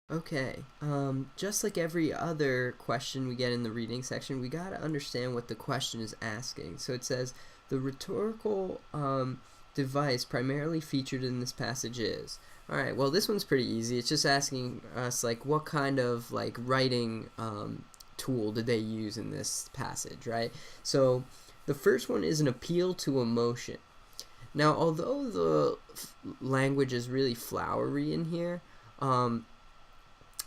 Okay, just like every other question we get in the reading section, we got to understand what the question is asking. So it says, the rhetorical device primarily featured in this passage is. Alright, well this one's pretty easy. It's just asking us like what kind of like writing tool did they use in this passage, right? So the first one is an appeal to emotion. Now, although the language is really flowery in here,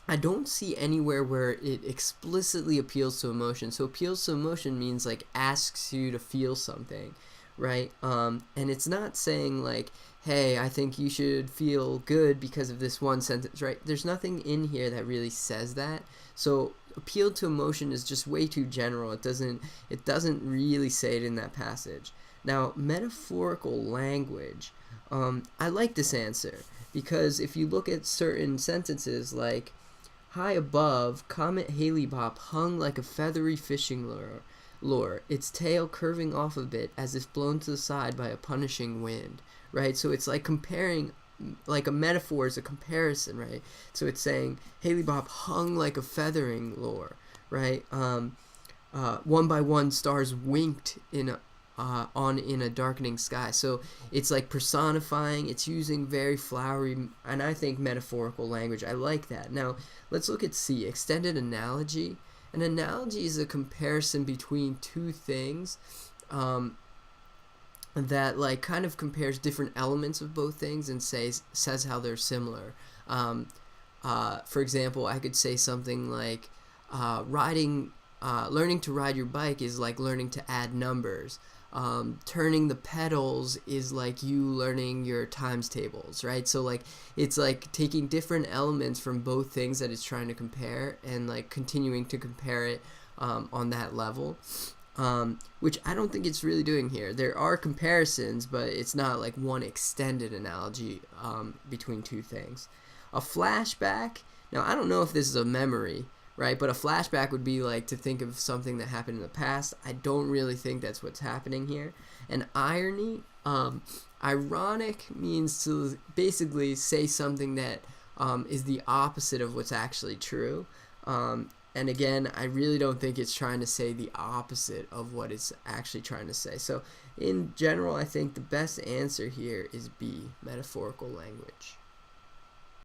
I don't see anywhere where it explicitly appeals to emotion. So appeals to emotion means like asks you to feel something, right? And it's not saying like, hey, I think you should feel good because of this one sentence, right? There's nothing in here that really says that. So appeal to emotion is just way too general. It doesn't really say it in that passage. Now, metaphorical language. I like this answer because if you look at certain sentences like high above, Comet Haley-Bop hung like a feathery fishing lure, its tail curving off a bit as if blown to the side by a punishing wind, right? So it's like comparing, like a metaphor is a comparison, right? So it's saying Haley-Bop hung like a feathering lure, right? One by one stars winked in a darkening sky. So it's like personifying. It's using very flowery and I think metaphorical language. I like that. Now let's look at C, extended analogy. An analogy is a comparison between two things that like kind of compares different elements of both things and says how they're similar. For example, I could say something like learning to ride your bike is like learning to add numbers. Turning the pedals is like you learning your times tables, right? So like it's like taking different elements from both things that it's trying to compare and like continuing to compare it on that level, which I don't think it's really doing here. There are comparisons, but it's not like one extended analogy between two things. A flashback, now I don't know if this is a memory, right? But a flashback would be like to think of something that happened in the past. I don't really think that's what's happening here. And irony, ironic means to basically say something that is the opposite of what's actually true. And again, I really don't think it's trying to say the opposite of what it's actually trying to say. So in general, I think the best answer here is B, metaphorical language.